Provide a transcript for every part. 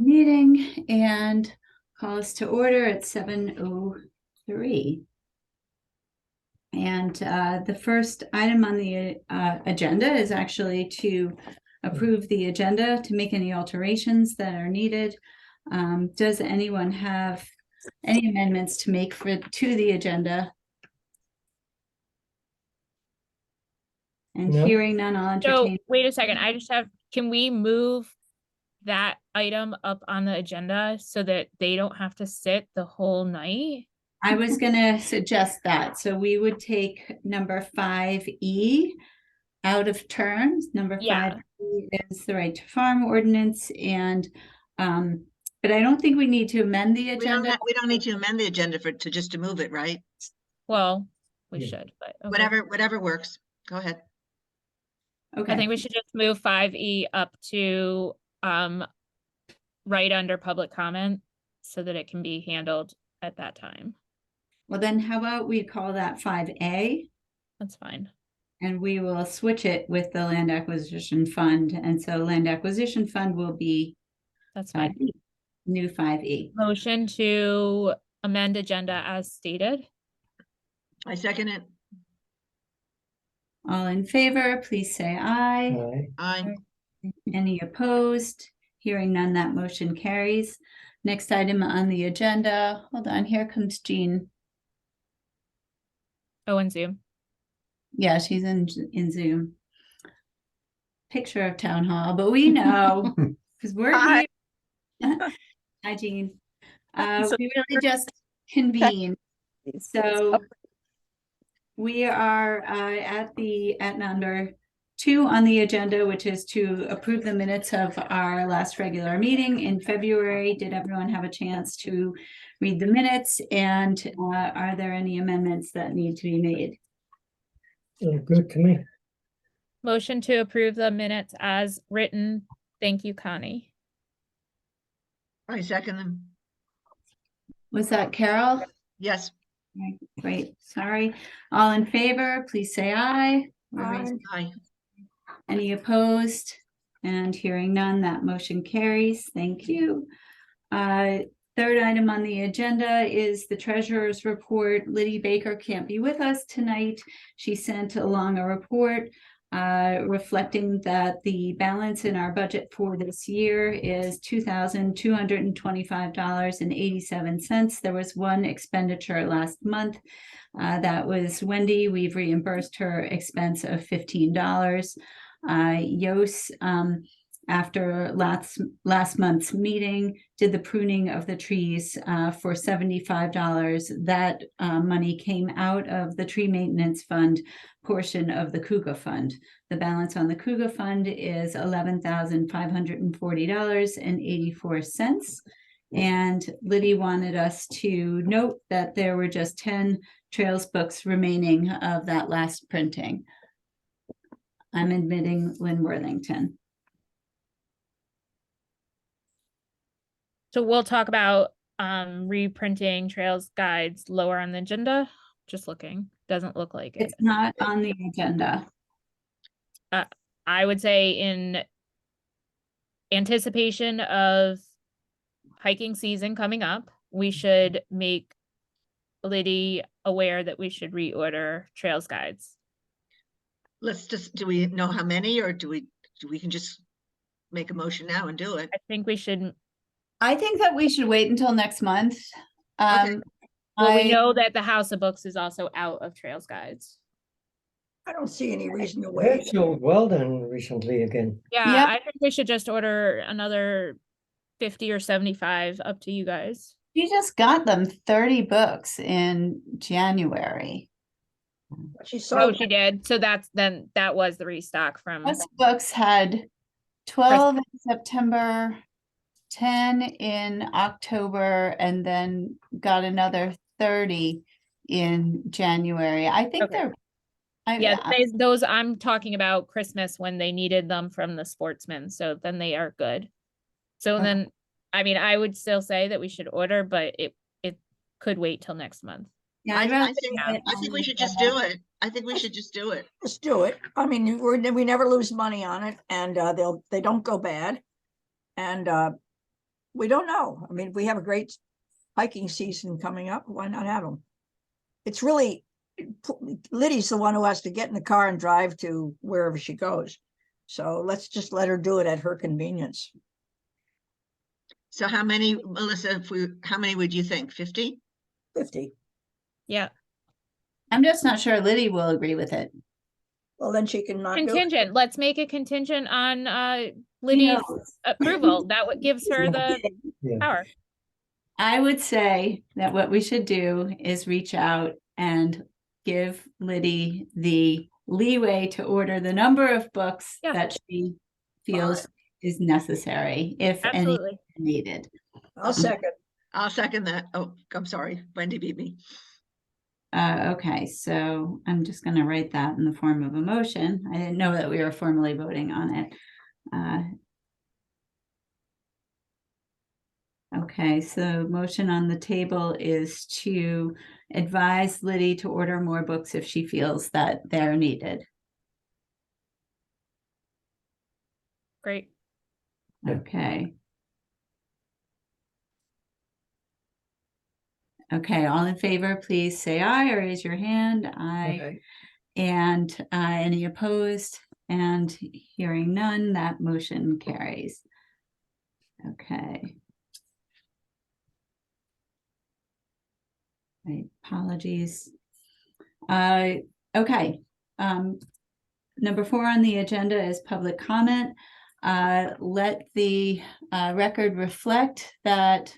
meeting and call us to order at 7:03. And the first item on the agenda is actually to approve the agenda to make any alterations that are needed. Does anyone have any amendments to make to the agenda? And No. hearing none, I'll So entertain. wait a second, can we move that item up on the agenda so that they don't have to sit the whole night? I was gonna suggest that. So we would take number 5E out of terms. Number Yeah. 5E is the right to farm ordinance, and but I don't think we need to amend the agenda. We don't need to amend the agenda just to move it, right? Well, we Yeah. should, but okay. Whatever works. Go ahead. Okay. I think we should just move 5E up to right under public comment so that it can be handled at that time. Well, then how about we call that 5A, That's fine. and we will switch it with the land acquisition fund. And so land acquisition fund will be That's fine. new 5E. Motion to amend agenda as stated. I second it. All in favor, please say aye. Aye. Aye. Any opposed? Hearing none, that motion carries. Next item on the agenda. Hold on, here comes Jean. Oh, and Zoom. Yeah, she's in Zoom. Picture of town hall, but we know because we're Hi. here. Hi, Jean. So- We really just convened. So we are at number 2 on the agenda, which is to approve the minutes of our last regular meeting in February. Did everyone have a chance to read the minutes? And are there any amendments that need to be made? Good to me. Motion to approve the minutes as written. Thank you, Connie. I second them. Was that Carol? Yes. Right, great, sorry. All in favor, please say aye. Aye. Any opposed? And hearing none, that motion carries. Thank you. Third item on the agenda is the treasurer's report. Liddy Baker can't be with us tonight. She sent along a report reflecting that the balance in our budget for this year is $2,225.87. There was one expenditure last month. That was Wendy. We've reimbursed her expense of $15. Yos, after last month's meeting, did the pruning of the trees for $75. That money came out of the tree maintenance fund portion of the Kuga fund. The balance on the Kuga fund is $11,540.84. And Liddy wanted us to note that there were just 10 Trails books remaining of that last printing. I'm admitting Lynn Worthington. So we'll talk about reprinting trails guides lower on the agenda. Just looking, doesn't look like it. It's not on the agenda. I would say in anticipation of hiking season coming up, we should make Liddy aware that we should reorder trails guides. Do we know how many, or do we can just make a motion now and do it? I think we should. I think that we should wait until next month. Okay. Well, we know that the House of Books is also out of trails guides. I don't see any reason to They wait. sold well done recently again. Yeah, Yep. I think we should just order another 50 or 75, up to you guys. You just got them 30 books in January. She Oh, sold. she did. So that was the restock from. Most books had 12 in September, 10 in October, and then got another 30 in January. I think Okay. they're Those I'm talking about Christmas when they needed them from the Sportsman. So then they are good. So Okay. then, I mean, I would still say that we should order, but it could wait till next month. yeah, I I'd rather think do it I think on we the should just agenda. do it. I think we should just do it. Just do it. I mean, we never lose money on it, and they don't go bad. And we don't know. I mean, we have a great hiking season coming up. Why not have them? It's really, Liddy's the one who has to get in the car and drive to wherever she goes. So let's just let her do it at her convenience. So how many, Melissa, how many would you think? 50? 50. Yeah, I'm just not sure Liddy will agree with it. Well, then she can not do it. contingent. Let's make it contingent on Liddy's approval. That what gives her the Yeah. power. I would say that what we should do is reach out and give Liddy the leeway to order the number of books Yeah. that she feels is necessary, if any Absolutely. needed. I'll second. I'll second that. Oh, I'm sorry. Wendy beat me. Okay, so I'm just going to write that in the form of a motion. I didn't know that we were formally voting on it. Okay, so motion on the table is to advise Liddy to order more books if she feels that they're needed. Great. Yeah. Okay. Okay, all in favor, please say aye or raise your hand. Aye. Okay. And any opposed? And hearing none, that motion carries. Okay. My apologies. Okay. Number 4 on the agenda is public comment. Let the record reflect that,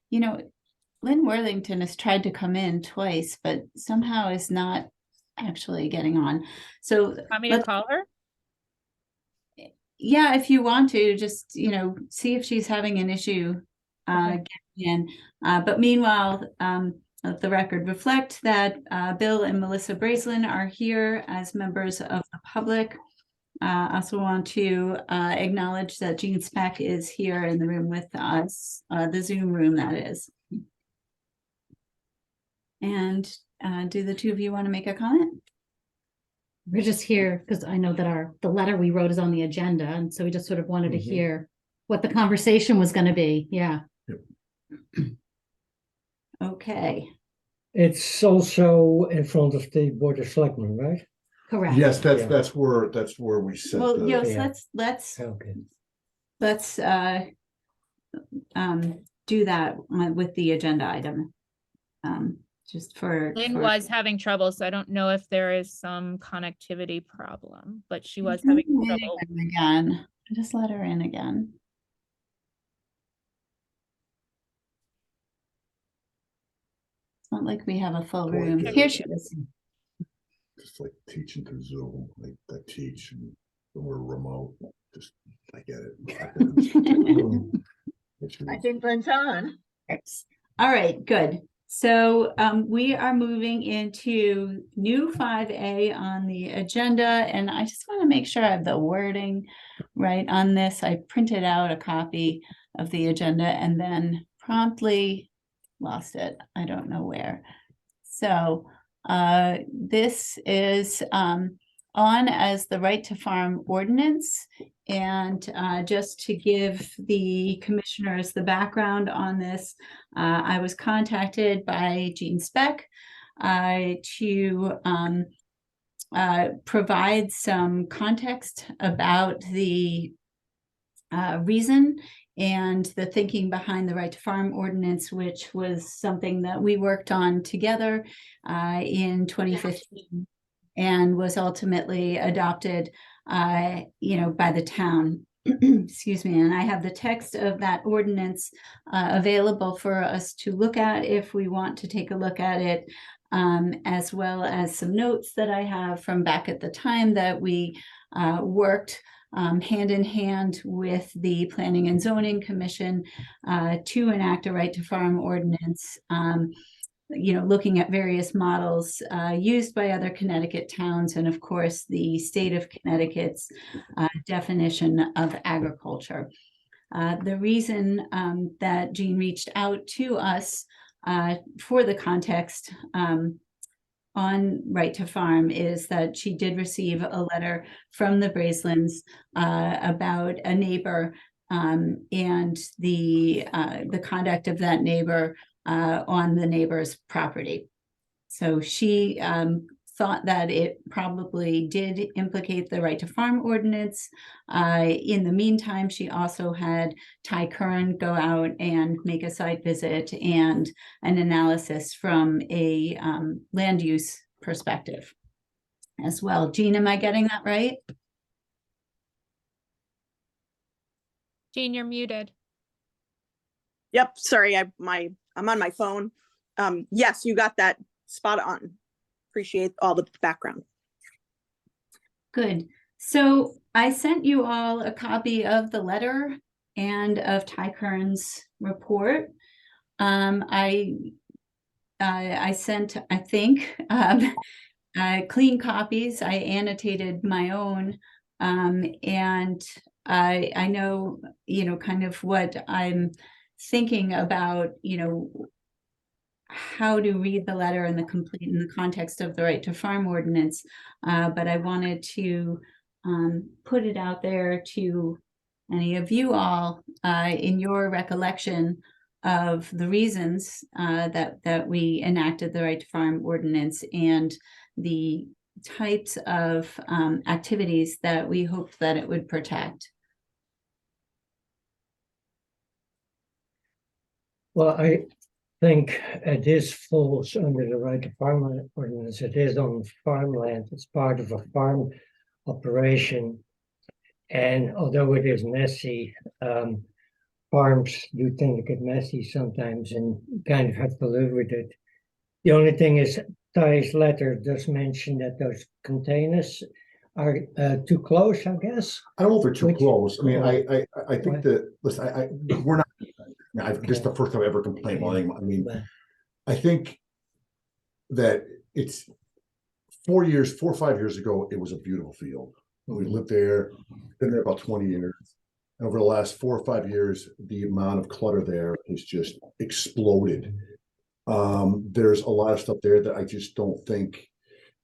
you know, Lynn Worthington has tried to come in twice, but somehow is not actually getting on. So Want me to call her? yeah, if you want to, just, you know, see if she's having an issue Okay. getting in. But meanwhile, let the record reflect that Bill and Melissa Brazelin are here as members of the public. I also want to acknowledge that Jean Speck is here in the room with us, the Zoom room that is. And do the two of you want to make a comment? We're just here because I know that the letter we wrote is on the agenda, and so we just sort of wanted to Mhm. hear what the conversation was going to be. Yeah. Okay. It's also in front of the Board of Selectmen, right? Correct. Yes, Yeah. that's where we set Well, the. yes, Yeah. let's Okay. do that with the agenda item. Just for Lynn was having trouble, so I don't know if there is some connectivity problem, but she was having trouble. again. Just let her in again. It's not like we have a full Boy, room. yeah. Here she is. Just like teaching through Zoom, like I teach and we're remote, just, I get it. I think Lynn's on. All right, good. So we are moving into new 5A on the agenda, and I just want to make sure I have the wording right on this. I printed out a copy of the agenda and then promptly lost it. I don't know where. So this is on as the right to farm ordinance. And just to give the commissioners the background on this, I was contacted by Jean Speck to provide some context about the reason and the thinking behind the right to farm ordinance, which was something that we worked on together in 2015 and was ultimately adopted by the town. Excuse me. And I have the text of that ordinance available for us to look at if we want to take a look at it, as well as some notes that I have from back at the time that we worked hand in hand with the Planning and Zoning Commission to enact a right to farm ordinance, looking at various models used by other Connecticut towns, and of course, the state of Connecticut's definition of agriculture. The reason that Jean reached out to us for the context on right to farm is that she did receive a letter from the Brazelins about a neighbor and the conduct of that neighbor on the neighbor's property. So she thought that it probably did implicate the right to farm ordinance. In the meantime, she also had Ty Curran go out and make a site visit and an analysis from a land use perspective as well. Jean, am I getting that right? Jean, you're muted. Yep, sorry, I'm on my phone. Yes, you got that spot on. Appreciate all the background. Good. So I sent you all a copy of the letter and of Ty Curran's report. I sent, I think, clean copies. I annotated my own, and I know, kind of what I'm thinking about, how to read the letter in the context of the right to farm ordinance. But I wanted to put it out there to any of you all in your recollection of the reasons that we enacted the right to farm ordinance and the types of activities that we hoped that it would protect. Well, I think this falls under the right to farm ordinance. It is on farmland. It's part of a farm operation. And although it is messy, farms do tend to get messy sometimes and kind of have to live with it. The only thing is Ty's letter does mention that those containers are too close, I guess. I don't know if they're too Which- close. I mean, I Right. think that, listen, we're not, this is the first time I ever complained about anything. I mean, But- I think that it's 4 or 5 years ago, it was a beautiful field. We lived there, been there about 20 years. And over the last 4 or 5 years, the amount of clutter there has just exploded. There's a lot of stuff there that I just don't think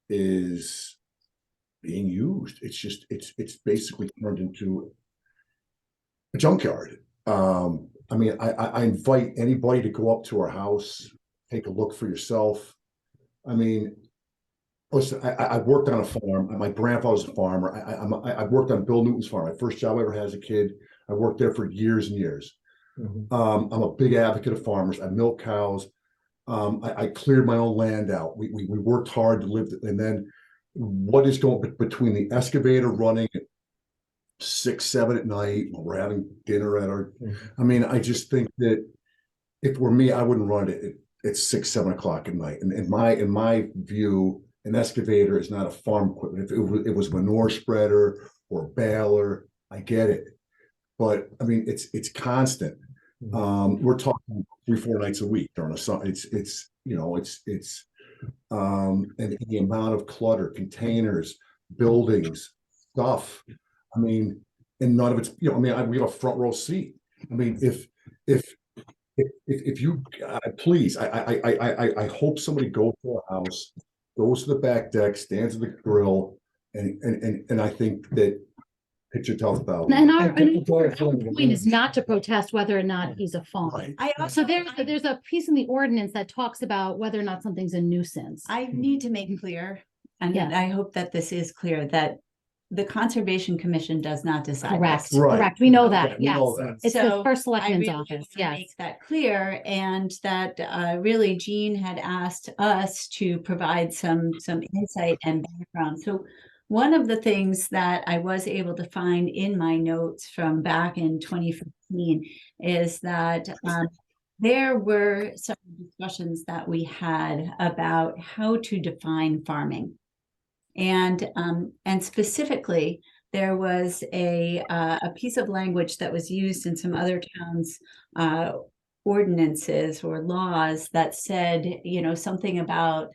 is being used. It's just, it's basically turned into a junkyard. I mean, I invite anybody to go up to our house, take a look for yourself. I mean, listen, I worked on a farm. My grandfather was a farmer. I worked on Bill Newton's farm. My first job I ever had as a kid. I worked there for years and years. Mhm. I'm a big advocate of farmers. I milk cows. I cleared my own land out. We worked hard to live. And then what is going between the excavator running at 6, 7 at night when we're having dinner at our, I mean, I just think that if it were me, I wouldn't run it at 6, 7 o'clock at night. And in my view, an excavator is not a farm equipment. If it was manure spreader or baler, I get it. But I mean, it's constant. We're talking 3, 4 nights a week during a summer. It's and the amount of clutter, containers, buildings, stuff. I mean, and none of it's, I mean, we have a front row seat. I mean, if you please, I hope somebody goes to our house, goes to the back deck, stands at the grill, and I think that picture tells about. And our And our point is not to protest whether or not he's a farm. Right. I also, So there's a piece in the ordinance that talks about whether or not something's a nuisance. I need to make clear, and Yeah. I hope that this is clear, that the Conservation Commission does not decide. Correct, this. Right. correct. We know Okay, that, we yes. know that. It's the So, first I selectman's really office, wanna yes. make that clear, and that really Jean had asked us to provide some insight and background. So one of the things that I was able to find in my notes from back in 2015 is that there were some discussions that we had about how to define farming. And specifically, there was a piece of language that was used in some other towns' ordinances or laws that said, something about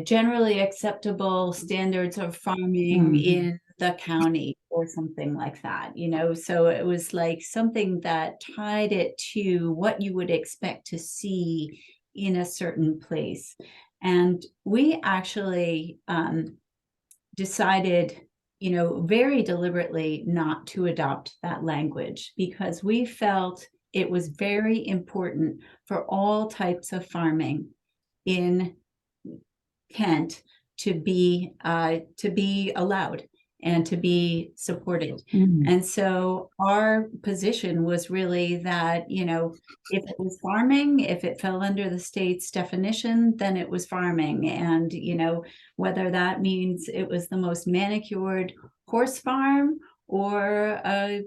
generally acceptable standards of farming Mhm. in the county or something like that, so it was like something that tied it to what you would expect to see in a certain place. And we actually decided, very deliberately not to adopt that language because we felt it was very important for all types of farming in Kent to be allowed and to be supported. And so our position was really that, if it was farming, if it fell under the state's definition, then it was farming. And, whether that means it was the most manicured horse farm or a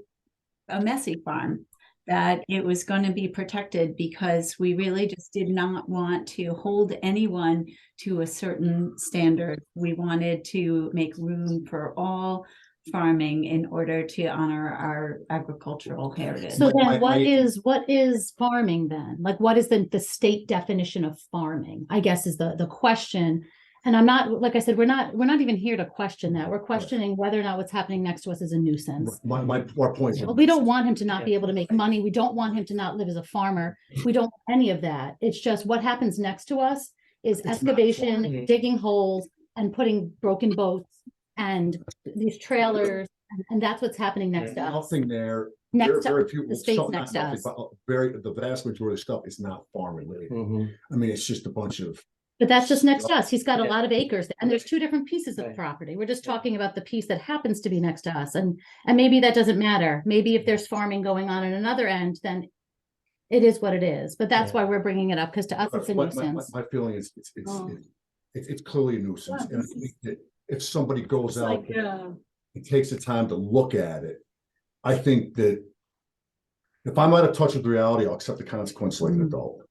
messy farm, that it was going to be protected because we really just did not want to hold anyone to a certain standard. We wanted to make room for all farming in order to honor our agricultural heritage. So then I- what is farming then? Like, what is the state definition of farming? I guess is the question. And I'm not, like I said, we're not even here to question that. We're questioning whether or not what's happening next to us is a nuisance. Our point. Well, we don't want him to not be able to make money. We don't want him to not live as a farmer. We don't want any of that. It's just what happens next to us is It's not excavation, farming. digging holes and putting broken boats and these trailers. And that's what's happening next to us. Nothing there. Next to Very few. the state's some- next not to nothing, us. but the vast majority of stuff is not farm related. I mean, it's just a bunch of. But that's just next to us. He's got a Yeah. lot of acres and there's two different pieces of Right. property. We're just talking about the piece that happens to be next to us. And maybe that doesn't matter. Maybe if there's farming going on another end, then it is what it is. But that's Yeah. why we're bringing it up because to us, it's a My nuisance. feeling is Oh. it's clearly a nuisance. And I think that if somebody goes It's out like, there and takes the time to look at it, I think that if I'm out of touch with reality, I'll accept the consequence like an adult.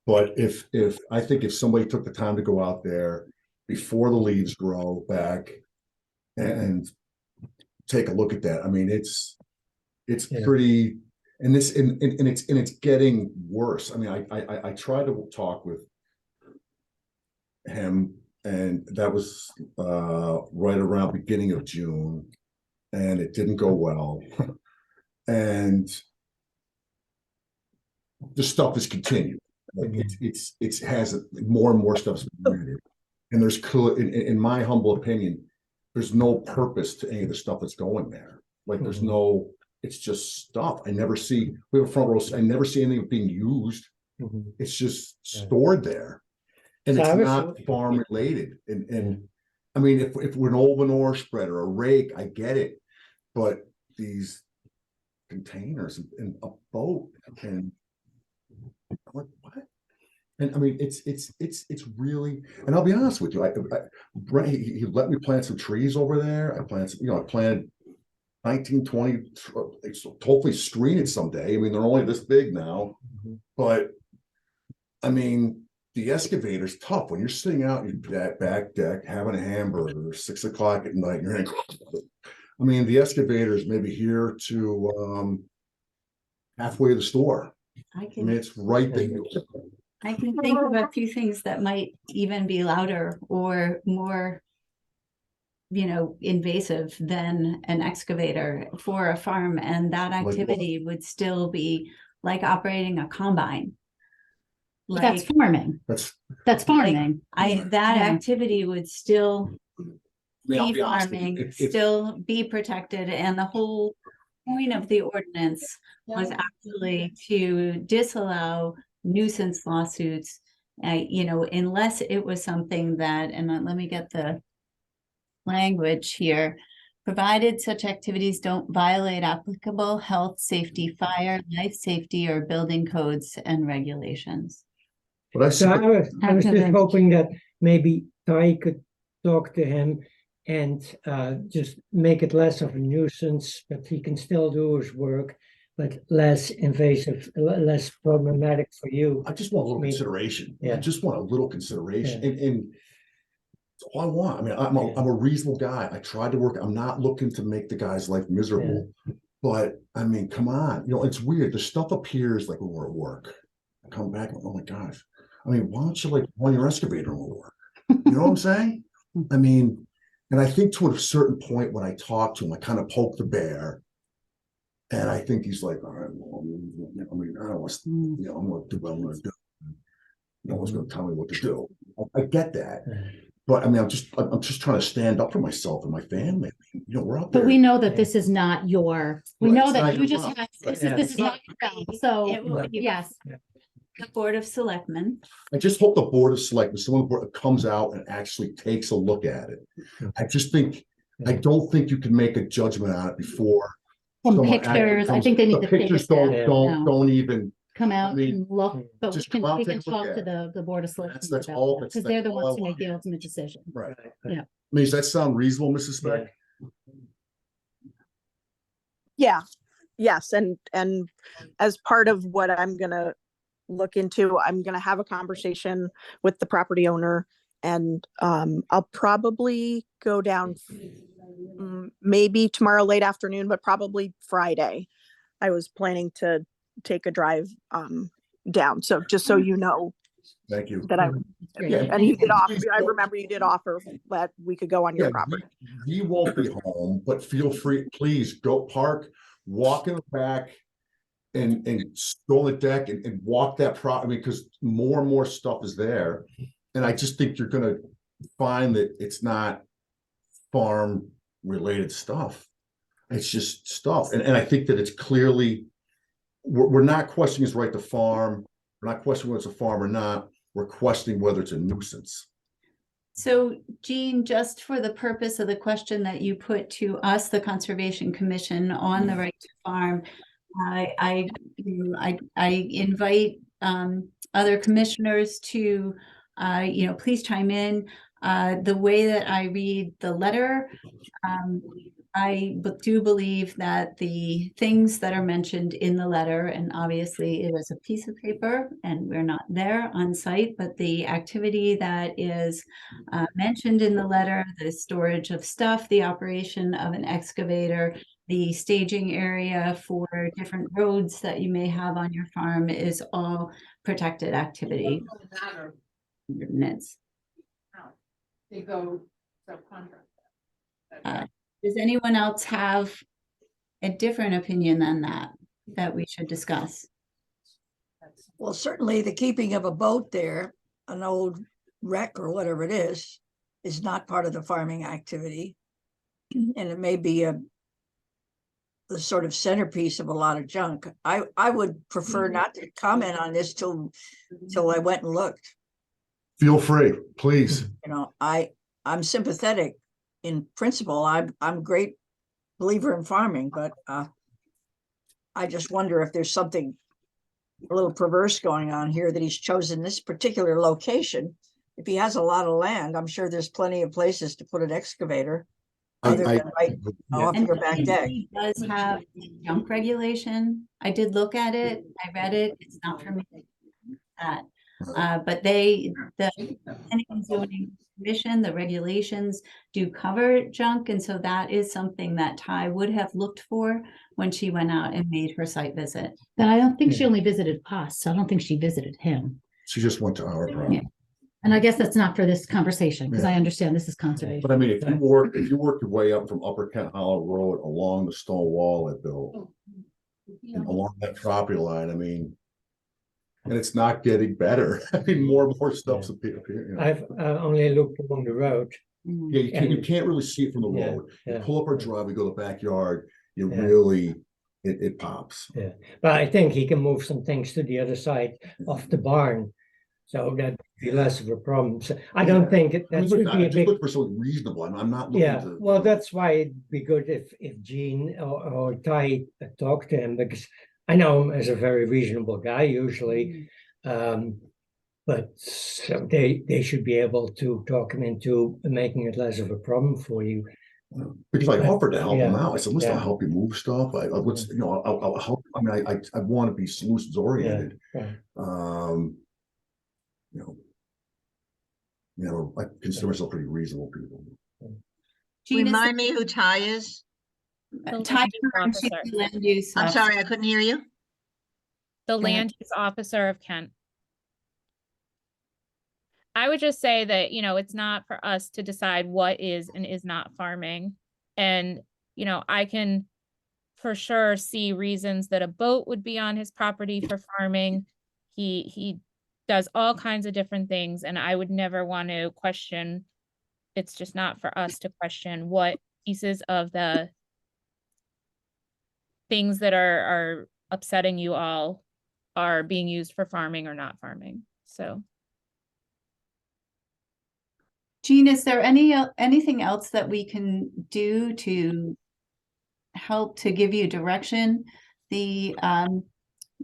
But if I think if somebody took the time to go out there before the leaves grow back and take a look at that, I mean, it's Yeah. pretty, and it's getting worse. I mean, I tried to talk with him, and that was right around beginning of June, and it didn't go well. And the stuff is continued. Like it has more and more stuff's been added. And there's in my humble opinion, there's no purpose to any of the stuff that's going there. Like there's no, it's just stuff. I never see, we have a front row, I never see anything being used. It's just stored there. And So it's I was- not farm related. And I mean, if we're an old manure spreader, a rake, I get it. But these containers and a boat and what? And I mean, it's really, and I'll be honest with you, Brett, he let me plant some trees over there. I planted 19, 20, hopefully screen it someday. I mean, they're only this big now, but I mean, the excavator's tough when you're sitting out in that back deck having a hamburger 6 o'clock at night. You're in, I mean, the excavator is maybe here to halfway to the store. I I mean, it's right there. I can think of a few things that might even be louder or more, invasive than an excavator for a farm. And that what? activity would still be like operating a combine. But that's Like, farming. That's, Farming. that Yeah. activity would still I mean, I'll be be honest with you, farming, if- still be protected. And the whole point of the ordinance was actually to disallow nuisance lawsuits, unless it was something that, and let me get the language here, provided such activities don't violate applicable health, safety, fire, life safety, or building codes and regulations. But I So I was just Activate. hoping that maybe Ty could talk to him and just make it less of a nuisance, but he can still do his work, but less invasive, less problematic for you. I just want a little Me- consideration. I Yeah. just want a little consideration. Yeah. And it's all I want. I mean, I'm a reasonable guy. I tried to work. I'm not looking to make the guy's life miserable. But I mean, come on. It's weird. The stuff appears like when we're at work. I come back and oh my gosh. I mean, why don't you like run your excavator when we work? You know what I'm saying? I mean, and I think to a certain point when I talk to him, I kind of poke the bear. And I think he's like, all right, well, I mean, I don't want to, I'm going to do what I'm going to do. No one's going to tell me what to do. I get that. But I mean, I'm just trying to stand up for myself and my family. You know, we're out there. But we know that this is not we Right, know it's that not you your just job. have, Yeah. this is not your job. So, It will be yes, the Board of Selectmen. I just hope the Board of Selectmen, someone comes out and actually takes a look at it. I don't think you can make a judgment on it before. from someone actually pictures, I comes- think they need the to take a pictures step. Yeah. don't even, Come out mean, and look, but we just can, come out, we take can a look talk to at the Board of Selectmen that's about all- that, because they're the that's all ones I to make want. the ultimate decision. right. Yeah. I mean, does that sound reasonable, Mrs. Speck? Yeah, yes, and as part of what I'm gonna look into, I'm gonna have a conversation with the property owner, and I'll probably go down maybe tomorrow late afternoon, but probably Friday. I was planning to take a drive down, so just so you know Thank you. that I, Great. and you did offer, Please I don't- remember you did offer that we could go on your Yeah, property. he won't be home, but feel free, please go park, walk in the back and go on the deck and walk that I mean, because more and more stuff is there. And I just think you're gonna find that it's not farm related stuff. It's just stuff. And I think that it's clearly, we're not questioning his right to farm. We're not questioning whether it's a farm or not. We're questioning whether it's a nuisance. So Jean, just for the purpose of the question that you put to us, the Conservation Commission on the right to farm, I invite other commissioners to please chime in. The way that I read the letter, I do believe that the things that are mentioned in the letter, and obviously it is a piece of paper and we're not there on site, but the activity that is mentioned in the letter, the storage of stuff, the operation of an excavator, the staging area for different roads that you may have on your farm is all protected activity. Ordinance. They go subcontract. Does anyone else have a different opinion than that we should discuss? Well, certainly the keeping of a boat there, an old wreck or whatever it is not part of the farming activity. And it may be the sort of centerpiece of a lot of junk. I would prefer not to comment on this till I went and looked. Feel free, please. I'm sympathetic in principle. I'm a great believer in farming, but I just wonder if there's something a little perverse going on here that he's chosen this particular location. If he has a lot of land, I'm sure there's plenty of places to put an excavator other than right off And your back deck. he does have junk regulation. I did look at it. I read it. It's not for me. But the Planning and Zoning Commission, the regulations do cover junk. And so that is something that Ty would have looked for when she went out and made her site visit. But I don't think she only visited us, so I don't think she visited him. She just went to our property. And I guess that's not for this conversation, because I understand this is conservation. But I mean, if you work your way up from Upper Kent Hollow Road along the stone wall that built and along that property line, I mean, and it's not getting better. I mean, more and more stuff's appearing. I've only looked along the road. Yeah, you can't really see it from the Yeah, road. You yeah. pull up our driveway, go to the backyard, you Yeah. really, it pops. Yeah, but I think he can move some things to the other side of the barn. So that'd be less of a problem. So I don't think I that just should look, be I a just big. look for something reasonable. I'm not looking Yeah, to. well, that's why it'd be good if Gene or Ty talked to him, because I know him as a very reasonable guy usually. But so they should be able to talk him into making it less of a problem for you. Because I offered to help him Yeah, out. I said, listen, yeah. I'll help you move stuff. I'll help. I mean, I want to be solutions oriented. Right. I consider myself pretty reasonable people. Gina, Remind me who Ty is? The Ty land use Curran, she's officer. the land use I'm officer. sorry, I couldn't hear you. The ahead. land use officer of Kent. I would just say that, it's not for us to decide what is and is not farming. And, I can for sure see reasons that a boat would be on his property for farming. He does all kinds of different things, and I would never want to question it's just not for us to question what pieces of the things that are upsetting you all are being used for farming or not farming. So Jean, is there anything else that we can do to help to give you direction? The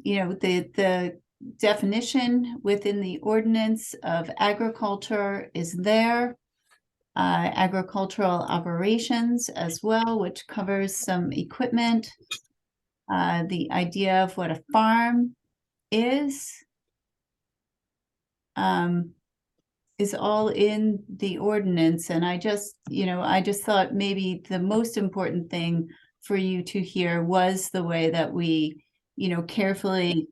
the definition within the ordinance of agriculture is there. Agricultural operations as well, which covers some equipment. The idea of what a farm is all in the ordinance. And I just thought maybe the most important thing for you to hear was the way that we, carefully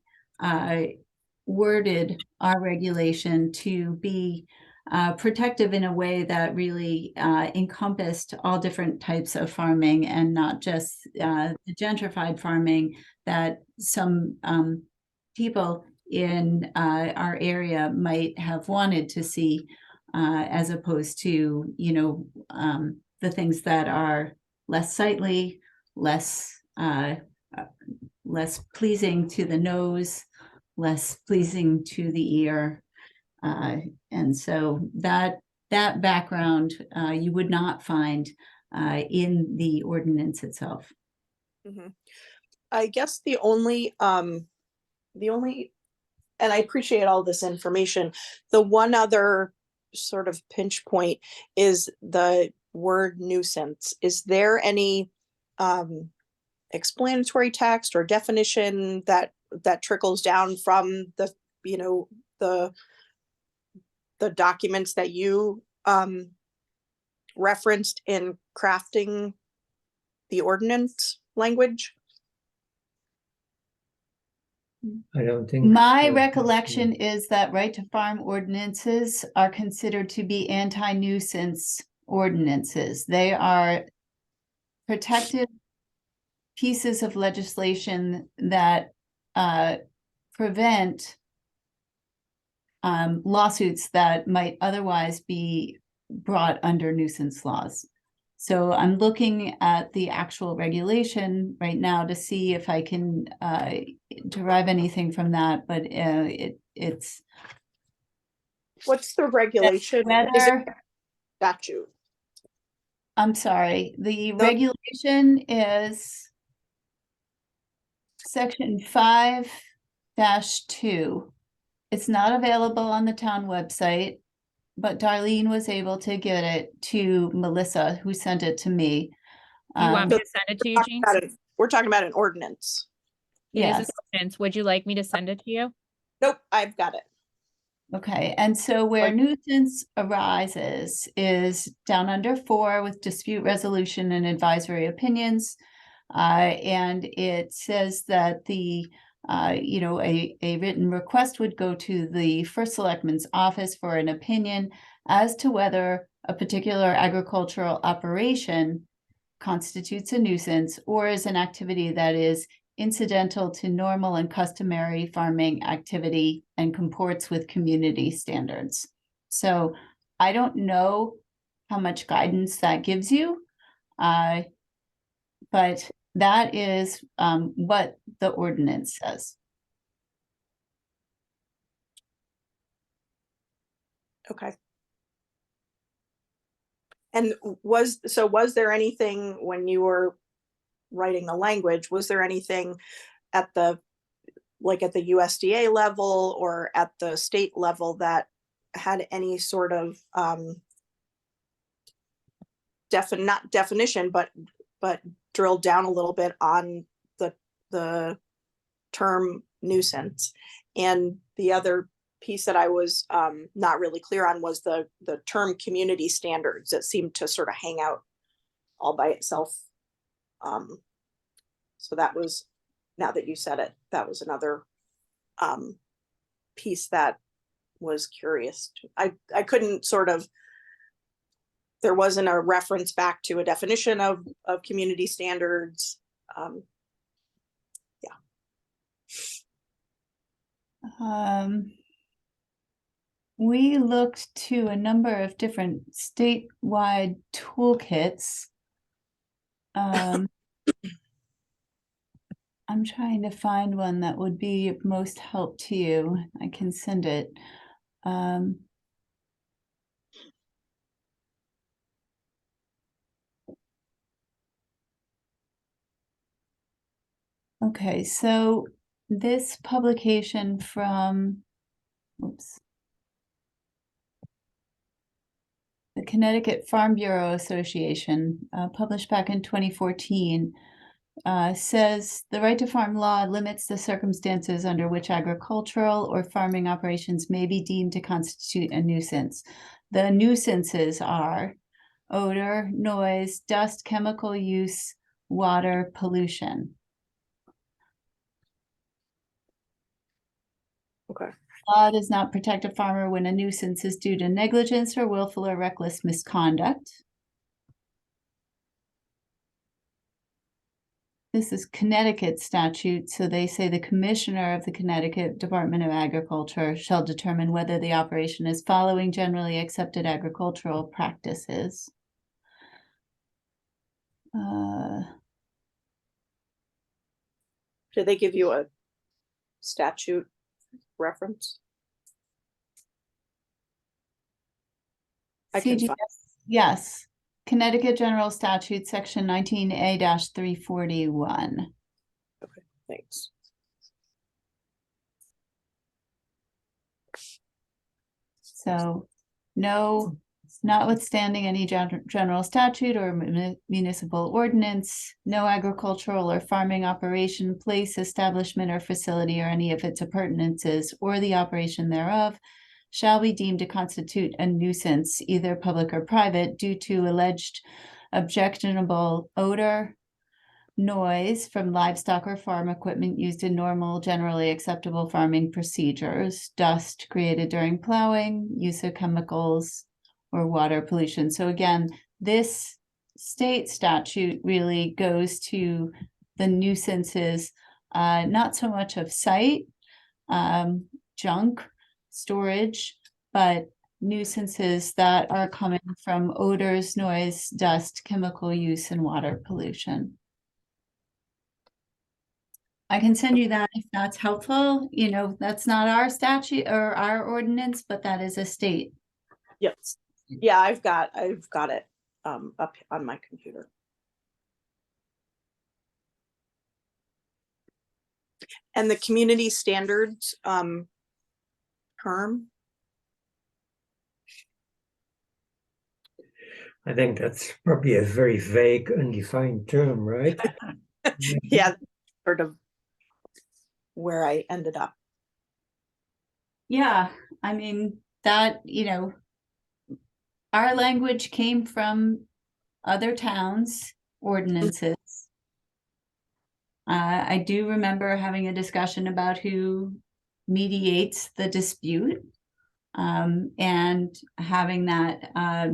worded our regulation to be protective in a way that really encompassed all different types of farming and not just the gentrified farming that some people in our area might have wanted to see, as opposed to, the things that are less sightly, less pleasing to the nose, less pleasing to the ear. And so that background you would not find in the ordinance itself. Mhm. I guess the only, and I appreciate all this information. The one other sort of pinch point is the word nuisance. Is there any explanatory text or definition that trickles down from the, the documents that you referenced in crafting the ordinance language? I don't think. My so. recollection is that right to farm ordinances are considered to be anti-nuisance ordinances. They are protective pieces of legislation that prevent lawsuits that might otherwise be brought under nuisance laws. So I'm looking at the actual regulation right now to see if I can derive anything from that, but it's What's the regulation? Is whether, it statute? I'm sorry, the No. regulation is section 5-2. It's not available on the town website, but Darlene was able to get it to Melissa, who sent it to me. you want me to send it to you, Jean? We're talking about an ordinance. It is Yes. an ordinance. Would you like me to send it to you? Nope, I've got it. Okay, and so where nuisance arises is down under 4 with dispute resolution and advisory opinions. And it says that the a written request would go to the first selectman's office for an opinion as to whether a particular agricultural operation constitutes a nuisance or is an activity that is incidental to normal and customary farming activity and comports with community standards. So I don't know how much guidance that gives you, but that is what the ordinance says. Okay. And was there anything when you were writing the language, was there anything at the USDA level or at the state level that had any sort of not definition, but drilled down a little bit on the term nuisance? And the other piece that I was not really clear on was the term community standards that seemed to sort of hang out all by itself. So that was, now that you said it, that was another piece that was curious. I couldn't sort of, there wasn't a reference back to a definition of community standards. we looked to a number of different statewide toolkits. I'm trying to find one that would be of most help to you. I can send it. Okay, so this publication from, oops. The Connecticut Farm Bureau Association, published back in 2014, says the right to farm law limits the circumstances under which agricultural or farming operations may be deemed to constitute a nuisance. The nuisances are odor, noise, dust, chemical use, water, pollution. Okay. Law does not protect a farmer when a nuisance is due to negligence or willful or reckless misconduct. This is Connecticut statute, so they say the commissioner of the Connecticut Department of Agriculture shall determine whether the operation is following generally accepted agricultural practices. Did they give you a statute reference? I can CGS, find. yes, Connecticut General Statute, Section 19A-341. Thanks. So, no, notwithstanding any general statute or municipal ordinance, no agricultural or farming operation, place, establishment, or facility, or any of its appurtenances, or the operation thereof, shall be deemed to constitute a nuisance, either public or private, due to alleged objectionable odor, noise from livestock or farm equipment used in normal, generally acceptable farming procedures, dust created during plowing, use of chemicals, or water pollution. So again, this state statute really goes to the nuisances, not so much of site, junk, storage, but nuisances that are coming from odors, noise, dust, chemical use, and water pollution. I can send you that if that's helpful. You know, that's not our statute or our ordinance, but that is a state. Yes. Yeah, I've got it up on my computer. And the community standards term. I think that's probably a very vague, undefined term, right? Yeah, sort of where I ended up. Yeah, I mean, that, you know, our language came from other towns' ordinances. I do remember having a discussion about who mediates the dispute, and having that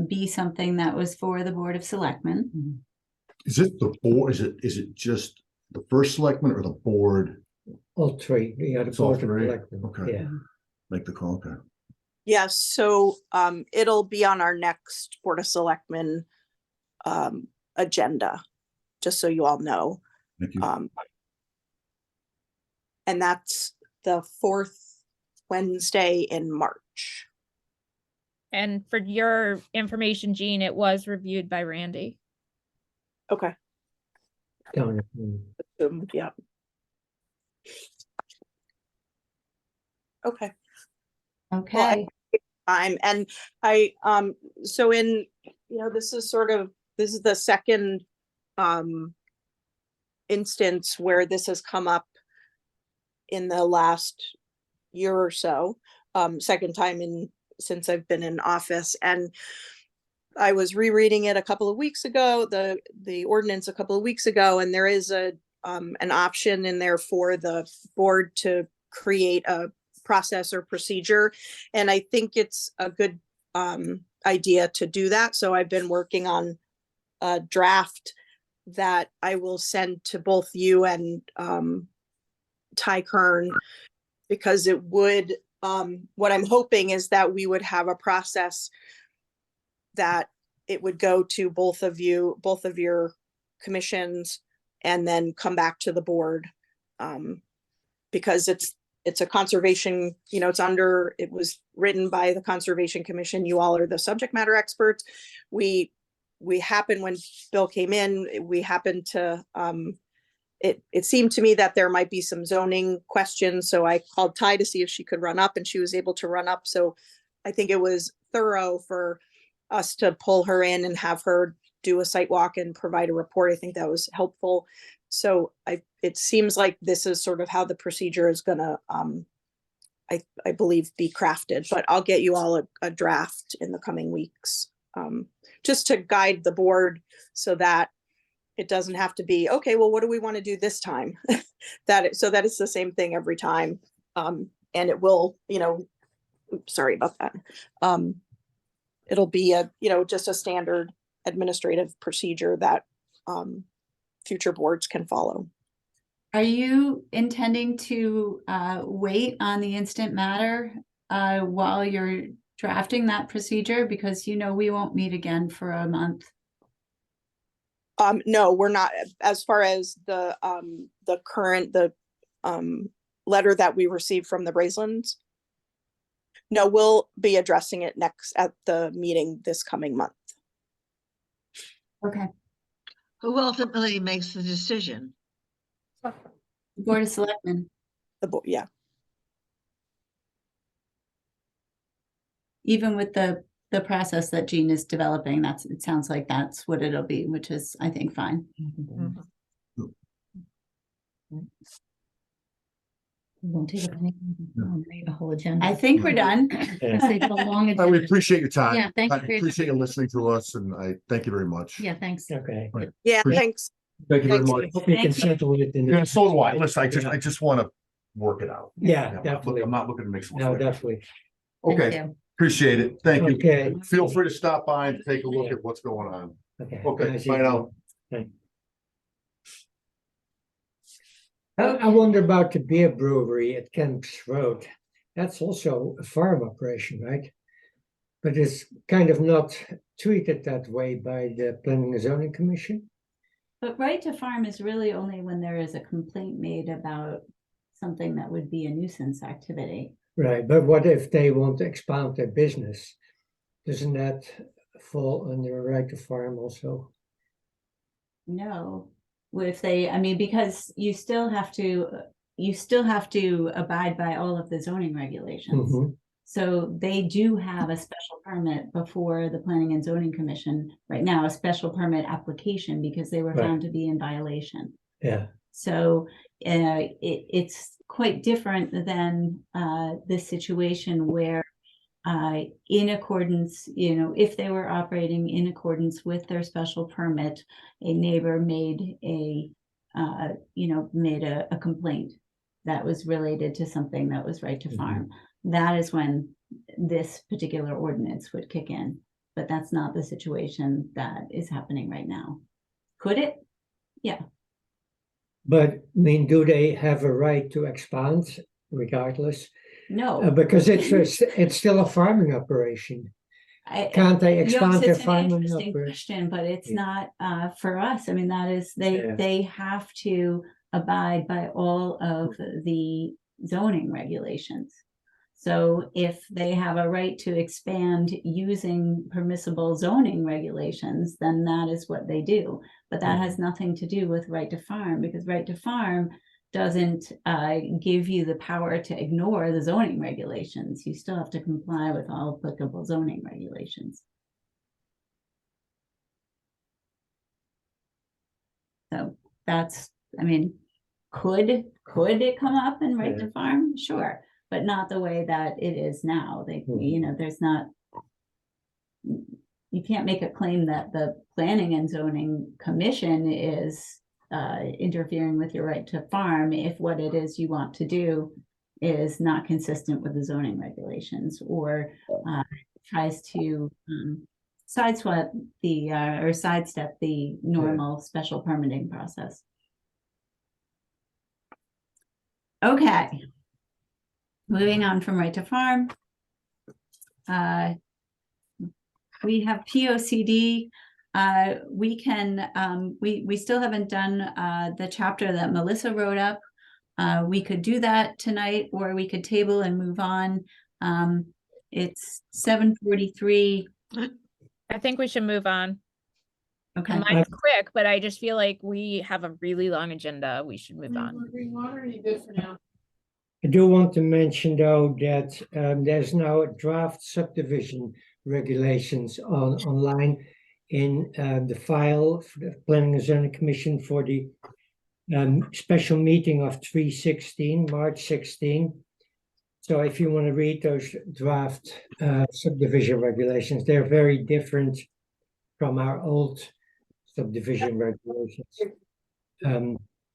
be something that was for the Board of Selectmen. Is it the board? Is it just the first selectman or the board? All three, yeah, the It's all Board of three? Selectmen, Okay. yeah. Make the call, okay. Yeah, so it'll be on our next Board of Selectmen agenda, just so you all know. Thank you. And that's the 4th Wednesday in March. And for your information, Jean, it was reviewed by Randy. Okay. Down, Yeah. Okay. Okay. And I so in, you know, this is the second instance where this has come up in the last year or so, second time since I've been in office. And I was rereading it a couple of weeks ago, the ordinance a couple of weeks ago, and there is an option in there for the board to create a process or procedure. And I think it's a good idea to do that. So I've been working on a draft that I will send to both you and Ty Kern, because it would what I'm hoping is that we would have a process that it would go to both of your commissions, and then come back to the board. Because it's a conservation, it was written by the Conservation Commission. You all are the subject matter experts. We happened, when Bill came in, we happened to, it seemed to me that there might be some zoning questions. So I called Ty to see if she could run up, and she was able to run up. So I think it was thorough for us to pull her in and have her do a site walk and provide a report. I think that was helpful. So it seems like this is sort of how the procedure is gonna, I believe, be crafted, but I'll get you all a draft in the coming weeks. Just to guide the board so that it doesn't have to be, okay, well, what do we want to do this time? So that it's the same thing every time. And it will, oops, sorry about that. It'll be just a standard administrative procedure that future boards can follow. Are you intending to wait on the instant matter while you're drafting that procedure? Because we won't meet again for a month. No, we're not. As far as the current letter that we received from the Bracelands, no, we'll be addressing it next at the meeting this coming month. Okay. Who ultimately makes the decision? Board of Selectmen. Yeah. Even with the process that Jean is developing, it sounds like that's what it'll be, which is, I think, fine. Won't take up a whole agenda. I think we're done. Save a long And we agenda. appreciate your time. Yeah, thank you I for your appreciate you time. listening to us, and I thank you very much. Yeah, thanks. Okay. Yeah, Appreciate- thanks. Thank you very Thanks. much. Hope we can Thank you. settle it in. Yeah, so do I. Listen, I just want to work it out. Yeah, definitely. I'm not looking to make some. No, definitely. Okay, appreciate it. Thank you. Okay. Feel free to stop by and take a look at what's going on. Okay. Okay, Nice bye now. evening. I wonder about the beer brewery at Kemp's Road. That's also a farm operation, right? But it's kind of not treated that way by the Planning and Zoning Commission. But right to farm is really only when there is a complaint made about something that would be a nuisance activity. Right, but what if they want to expand their business? Doesn't that fall under a right to farm also? No, if they, because you still have to abide by all of the zoning regulations. Mhm. So they do have a special permit before the Planning and Zoning Commission right now, a special permit application, because they were Right. found to be in violation. Yeah, So it's quite different than this situation where in accordance, if they were operating in accordance with their special permit, a neighbor made a complaint that was related to something that was right to farm. That is when this particular ordinance would kick in, but that's not the situation that is happening right now. Could it? Yeah. but do they have a right to expand regardless? No. Because it's still a farming operation. Can't they Yes, expand their it's an farming interesting operation? question, but it's Yeah. not for us. That is, Yeah. they have to abide by all of the zoning regulations. So if they have a right to expand using permissible zoning regulations, then that is what they do. But that has nothing to do with right to farm, because right to farm doesn't give you the power to ignore the zoning regulations. You still have to comply with all applicable zoning regulations. So that's, could it come up in right to farm? Sure, but not the way that it is now. There's not, you can't make a claim that the Planning and Zoning Commission is interfering with your right to farm if what it is you want to do is not consistent with the zoning regulations, or tries to sidestep the normal special permitting process. Okay. Moving on from right to farm. We have POCD. We can, we still haven't done the chapter that Melissa wrote up. We could do that tonight, or we could table and move on. It's 7:43. I think we should move on. Okay. And mine's quick, but I just feel like we have a really long agenda. We should move on. Are you good for now? I do want to mention though that there's now a draft subdivision regulations online in the file for the Planning and Zoning Commission for the special meeting of March 16. So if you want to read those draft subdivision regulations, they're very different from our old subdivision regulations.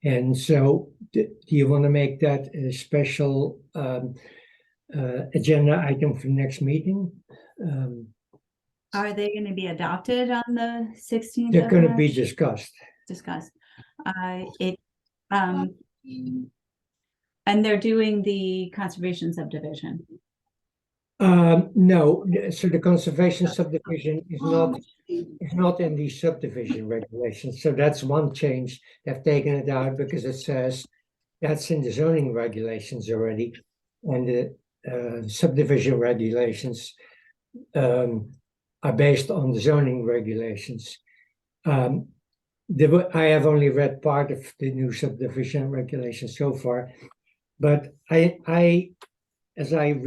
And so do you want to make that a special agenda item for next meeting? Are they going to be adopted on the 16th? They're of going to be March? discussed. Discussed. And they're doing the conservation subdivision. No, so the conservation subdivision is not in the subdivision regulations. So that's one change. They've taken it out because it says that's in the zoning regulations already. And the subdivision regulations are based on the zoning regulations. I have only read part of the new subdivision regulations so far, but as I read